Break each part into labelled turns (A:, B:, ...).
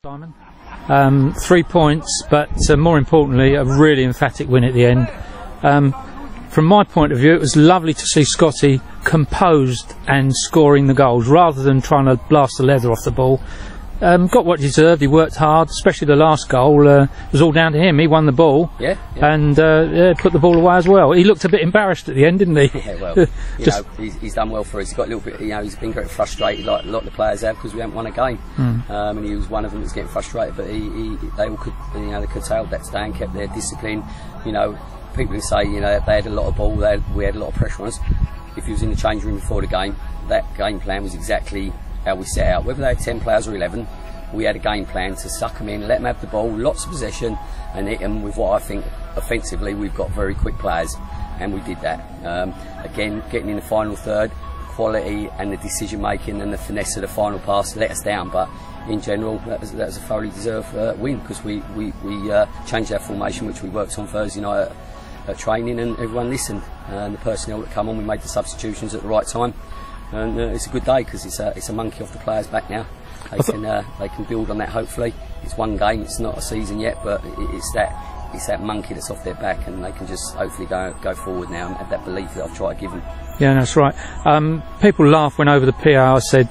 A: Simon. 3 points, but more importantly, a really emphatic win at the end. From my point of view, it was lovely to see Scotty composed and scoring the goals rather than trying to blast the leather off the ball. Got what he deserved. He worked hard, especially the last goal. It was all down to him. He won the ball, and put the ball away as well. He looked a bit embarrassed at the end, didn't he?
B: Yeah, well, he's done well for us. He's got a little bit, he's been getting frustrated, like a lot of the players have, because we haven't won a game. And he was one of them that's getting frustrated. But they all could, they curtailed that today and kept their discipline. People who say, they had a lot of ball, we had a lot of pressure on us. If he was in the change room before the game, that game plan was exactly how we set out. Whether they had 10 players or 11, we had a game plan to suck them in, let them have the ball, lots of possession, and hit them with what I think offensively we've got very quick players, and we did that. Again, getting in the final third, quality and the decision making and the finesse of the final pass let us down, but in general that was a thoroughly deserved win, because we changed our formation, which we worked on Thursday night at training, and everyone listened, and the personnel that come on, we made the substitutions at the right time. And it's a good day, because it's a monkey off the players' back now. They can build on that. Hopefully, it's one game, it's not a season yet, but it's that monkey that's off their back, and they can just hopefully go forward now and have that belief that I've tried to give them. Yeah, that's right. People laugh when over the PR said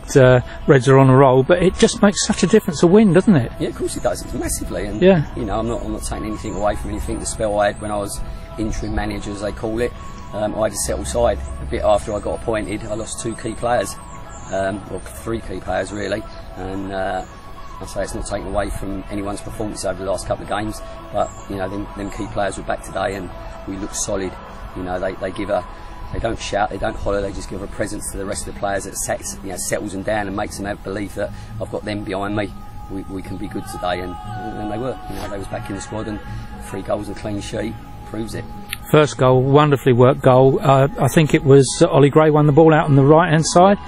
B: Reds are on a roll, but it just makes such a difference to win, doesn't it? Yeah, of course it does. It's massively, and I'm not taking anything away from anything. The spell I had when I was interim manager, as they call it. I had to settle side. A bit after I got appointed, I lost 2 key players, well, 3 key players really, and I say it's not taken away from anyone's performance over the last couple of games, but them key players were back today, and we look solid. They don't shout, they don't holler, they just give a presence to the rest of the players that settles them down and makes them have belief that I've got them behind me. We can be good today, and they were. They was back in the squad, and 3 goals and a clean sheet proves it. First goal, wonderfully worked goal. I think it was Ollie Gray won the ball out on the right hand side.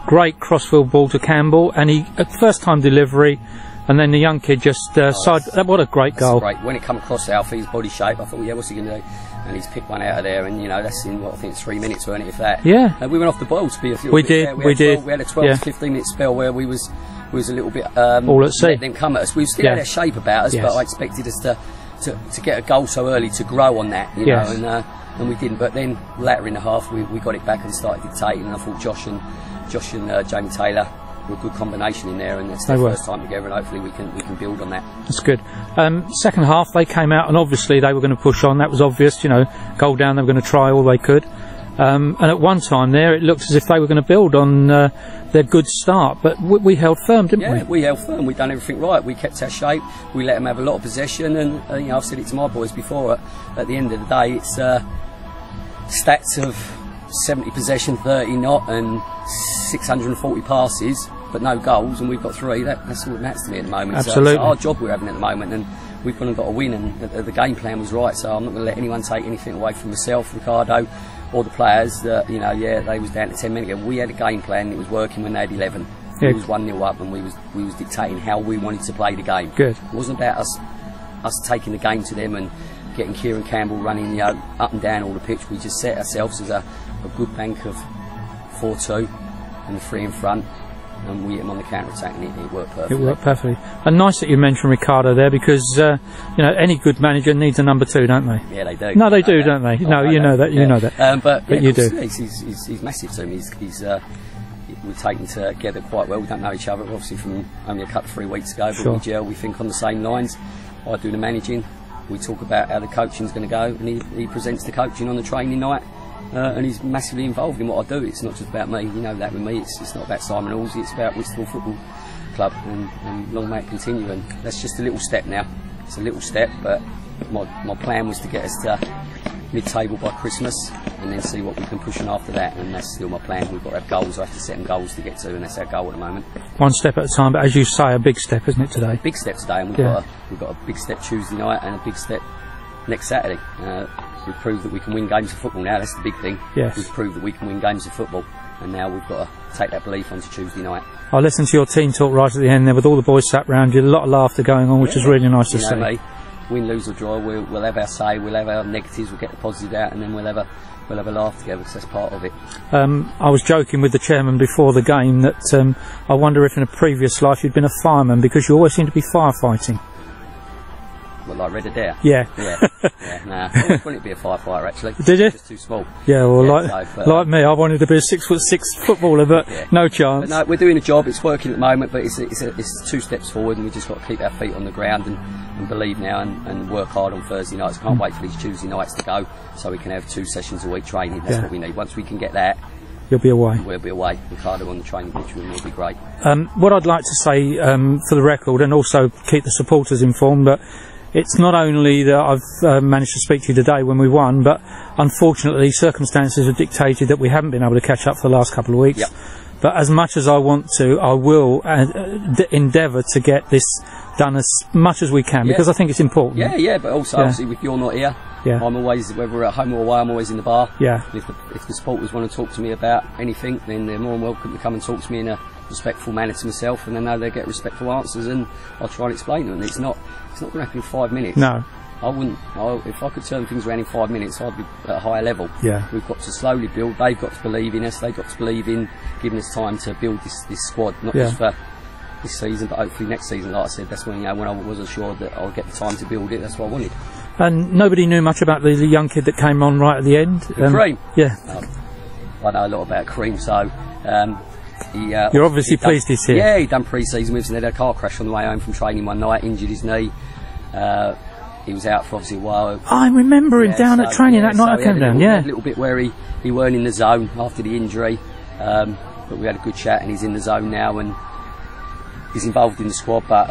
B: Great crossfield ball to Campbell, and he first time delivery, and then the young kid just what a great goal. Great. When it come across Alfie's body shape, I thought, yeah, what's he going to do? And he's picked one out of there, and that's in what I think it's 3 minutes, weren't it? If that. Yeah. And we went off the ball to be a few. We did. We had a 12 to 15 minute spell where we was a little bit all at sea. Let them come at us. We still had a shape about us, but I expected us to get a goal so early, to grow on that, and we didn't. But then later in the half, we got it back and started dictating. And I thought Josh and Jamie Taylor were a good combination in there, and it's their first time together, and hopefully we can build on that. That's good. Second half, they came out, and obviously they were going to push on. That was obvious, goal down, they were going to try all they could. And at one time there, it looked as if they were going to build on their good start, but we held firm, didn't we? Yeah, we held firm. We'd done everything right. We kept our shape. We let them have a lot of possession, and I've said it to my boys before. At the end of the day, it's stats of 70 possession, 30 not, and 640 passes, but no goals, and we've got 3. That's all that matters to me at the moment. Absolutely. So it's our job we're having at the moment, and we've gone and got a win, and the game plan was right. So I'm not going to let anyone take anything away from myself, Ricardo, or the players that they was down to 10 minutes ago. We had a game plan, it was working when they had 11. Yeah. It was 1-0 up, and we was dictating how we wanted to play the game. Good. It wasn't about us taking the game to them and getting Kieran Campbell running up and down all the pitch. We just set ourselves as a good bank of 4-2 and 3 in front, and we hit them on the counter attack, and it worked perfectly. It worked perfectly. And nice that you mentioned Ricardo there, because any good manager needs a number 2, don't they? Yeah, they do. No, they do, don't they? No, you know that. You know that. But you do. He's massive to him. We've taken together quite well. We don't know each other, obviously, from only a couple of 3 weeks ago, but we gel. We think on the same lines. I do the managing. We talk about how the coaching's going to go, and he presents the coaching on the training night. And he's massively involved in what I do. It's not just about me, that with me. It's not about Simon Halsey, it's about Whitstable Football Club, and long may it continue. And that's just a little step now. It's a little step, but my plan was to get us to mid-table by Christmas, and then see what we can push on after that. And that's still my plan. We've got to have goals. I have to set them goals to get to, and that's our goal at the moment. One step at a time, but as you say, a big step, isn't it, today? Big step today, and we've got a big step Tuesday night and a big step next Saturday. We've proved that we can win games of football now. That's the big thing. Yes. We've proved that we can win games of football, and now we've got to take that belief onto Tuesday night. I listened to your team talk right at the end there with all the boys sat round you, a lot of laughter going on, which is really nice to see. win, lose or draw, we'll have our say, we'll have our negatives, we'll get the positives out, and then we'll have a laugh together, because that's part of it.
A: I was joking with the chairman before the game that I wonder if in a previous life you'd been a fireman, because you always seem to be firefighting.
B: What, like Red Adair?
A: Yeah.
B: Yeah. Nah. I always wanted to be a firefighter, actually.
A: Did you?
B: Just too small.
A: Yeah, well,
B: Yeah,
A: like me, I wanted to be a 6'6" footballer, but no chance.
B: But no, we're doing a job. It's working at the moment, but it's 2 steps forward, and we just got to keep our feet on the ground and believe now, and work hard on Thursday nights. Can't wait for these Tuesday nights to go, so we can have 2 sessions a week training. That's what we need. Once we can get that,
A: you'll be away.
B: We'll be away. Ricardo on the training pitch will be great.
A: What I'd like to say for the record, and also keep the supporters informed, but it's not only that I've managed to speak to you today when we won, but unfortunately circumstances have dictated that we haven't been able to catch up for the last couple of weeks.
B: Yep.
A: But as much as I want to, I will endeavour to get this done as much as we can, because I think it's important.
B: Yeah, but also obviously if you're not here, I'm always, whether we're at home or away, I'm always in the bar.
A: Yeah.
B: If the supporters want to talk to me about anything, then they're more than welcome to come and talk to me in a respectful manner to myself, and I know they get respectful answers, and I'll try and explain them. It's not going to happen in 5 minutes.
A: No.
B: I wouldn't. If I could turn things around in 5 minutes, I'd be at a higher level.
A: Yeah.
B: We've got to slowly build. They've got to believe in us. They've got to believe in giving us time to build this squad, not just for this season, but hopefully next season. Like I said, that's when when I wasn't sure that I'll get the time to build it. That's what I wanted.
A: And nobody knew much about the young kid that came on right at the end.
B: Kareem.
A: Yeah.
B: I know a lot about Kareem, so.
A: You're obviously pleased he's here.
B: Yeah, he'd done pre-season with us, and had a car crash on the way home from training one night, injured his knee. He was out for obviously a while.
A: I remember him down at training that night I came down,
B: a little bit where he weren't in the zone after the injury, but we had a good chat, and he's in the zone now, and he's involved in the squad, but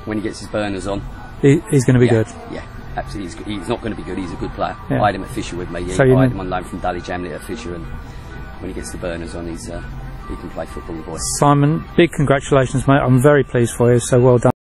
B: when he gets his burners on,
A: he's going to be good.
B: Yeah, absolutely. He's not going to be good, he's a good player.
A: Yeah.
B: I had him at Fisher with me.
A: So
B: I had him on loan from Dally Jamlett at Fisher, and when he gets the burners on, he can play football, the boy.
A: Simon, big congratulations, mate. I'm very pleased for you, so well done.